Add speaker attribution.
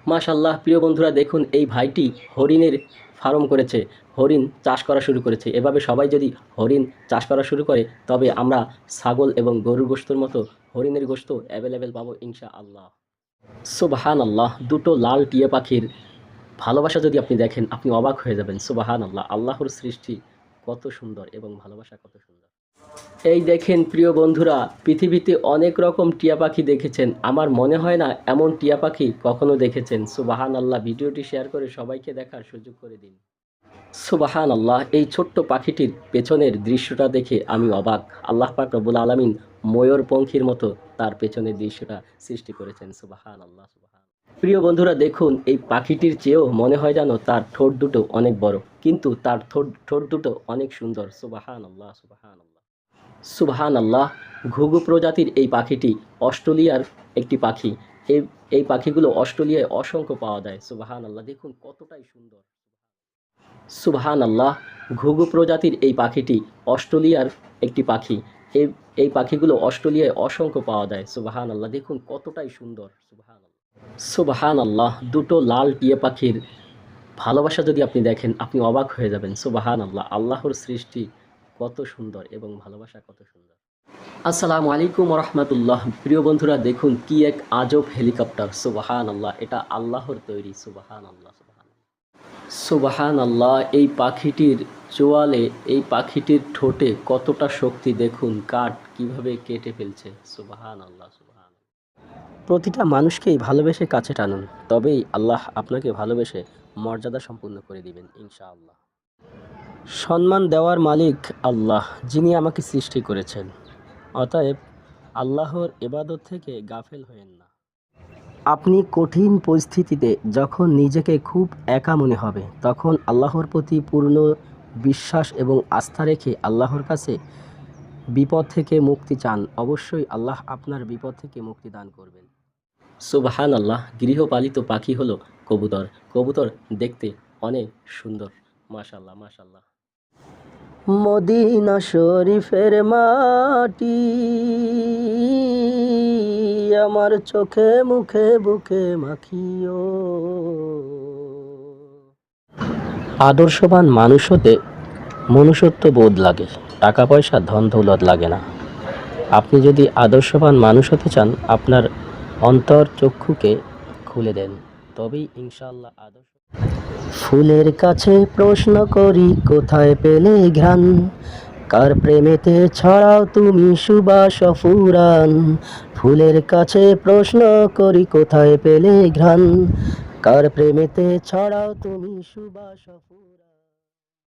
Speaker 1: মাশাআল্লাহ, প্রিয় বন্ধুরা দেখুন এই ভাইটি হরিণের ফার্ম করেছে, হরিণ চাষ করা শুরু করেছে। এভাবে সবাই যদি হরিণ চাষ করা শুরু করে তবে আমরা ছাগল এবং গরুর গোশতের মতো হরিণের গোশত অ্যাভেলেবেল পাবো ইনশাআল্লাহ। সুবহানাল্লাহ, দুটো লাল টিয়া পাখির ভালোবাসা যদি আপনি দেখেন আপনি অবাক হয়ে যাবেন। সুবহানাল্লাহ, আল্লাহর সৃষ্টি কত সুন্দর এবং ভালোবাসা কত সুন্দর। এই দেখেন প্রিয় বন্ধুরা, পৃথিবীতে অনেক রকম টিয়া পাখি দেখেছেন, আমার মনে হয় না এমন টিয়া পাখি কখনো দেখেছেন। সুবহানাল্লাহ, ভিডিওটি শেয়ার করে সবাইকে দেখার সুযোগ করে দিন। সুবহানাল্লাহ, এই ছোট্ট পাখিটির পেছনের দৃশ্যটা দেখে আমি অবাক। আল্লাহ পাক রব্বুল আলামিন ময়ূরপঙ্খীর মতো তার পেছনের দৃশ্যটা সৃষ্টি করেছেন। সুবহানাল্লাহ, সুবহান। প্রিয় বন্ধুরা দেখুন এই পাখিটির চেয়েও মনে হয় যেন তার ঠোঁট দুটো অনেক বড়, কিন্তু তার ঠোঁট দুটো অনেক সুন্দর। সুবহানাল্লাহ, সুবহানাল্লাহ, সুবহানাল্লাহ। ঘুঘু প্রজাতির এই পাখিটি অস্ট্রেলিয়ার একটি পাখি। এই এই পাখিগুলো অস্ট্রেলিয়ায় অসংখ্য পাওয়া যায়। সুবহানাল্লাহ, দেখুন কতটাই সুন্দর। সুবহানাল্লাহ, ঘুঘু প্রজাতির এই পাখিটি অস্ট্রেলিয়ার একটি পাখি। এই এই পাখিগুলো অস্ট্রেলিয়ায় অসংখ্য পাওয়া যায়। সুবহানাল্লাহ, দেখুন কতটাই সুন্দর। সুবহানাল্লাহ, সুবহানাল্লাহ, দুটো লাল টিয়া পাখির ভালোবাসা যদি আপনি দেখেন আপনি অবাক হয়ে যাবেন। সুবহানাল্লাহ, আল্লাহর সৃষ্টি কত সুন্দর এবং ভালোবাসা কত সুন্দর। আসসালামু আলাইকুম ওয়া রাহমাতুল্লাহ। প্রিয় বন্ধুরা দেখুন কি এক আজব হেলিকপ্টার। সুবহানাল্লাহ, এটা আল্লাহর তৈরি। সুবহানাল্লাহ, সুবহানাল্লাহ, সুবহানাল্লাহ, এই পাখিটির চোয়ালে, এই পাখিটির ঠোঁটে কতটা শক্তি দেখুন, কাঠ কিভাবে কেটে ফেলছে। সুবহানাল্লাহ, সুবহানাল্লাহ। প্রতিটা মানুষকেই ভালোবেসে কাছে টানুন, তবেই আল্লাহ আপনাকে ভালোবেসে মর্যাদা সম্পূর্ণ করে দিবেন ইনশাআল্লাহ। সম্মান দেওয়ার মালিক আল্লাহ, যিনি আমাকে সৃষ্টি করেছেন। অতএব আল্লাহর ইবাদত থেকে গাফেল হয়েন না। আপনি কঠিন পরিস্থিতিতে যখন নিজেকে খুব একা মনে হবে তখন আল্লাহর প্রতি পূর্ণ বিশ্বাস এবং আস্থা রেখে আল্লাহর কাছে বিপদ থেকে মুক্তি চান, অবশ্যই আল্লাহ আপনার বিপদ থেকে মুক্তি দান করবেন। সুবহানাল্লাহ, গৃহপালিত পাখি হলো কবুতর। কবুতর দেখতে অনেক সুন্দর। মাশাআল্লাহ, মাশাআল্লাহ। মদিনা শরীফের মাটি আমার চোখে মুখে বুকে মাখিও। আদর্শবান মানুষ হতে মনুষ্যত্ব বোধ লাগে, টাকা পয়সা ধন দৌলত লাগে না। আপনি যদি আদর্শবান মানুষ হতে চান আপনার অন্তর চক্ষুকে খুলে দেন, তবেই ইনশাআল্লাহ আদর্শ। ফুলের কাছে প্রশ্ন করি কোথায় পেলে ঘ্রাণ, কার প্রেমেতে ছড়াও তুমি সুবাস ফুরান। ফুলের কাছে প্রশ্ন করি কোথায় পেলে ঘ্রাণ, কার প্রেমেতে ছড়াও তুমি সুবাস ফুরান।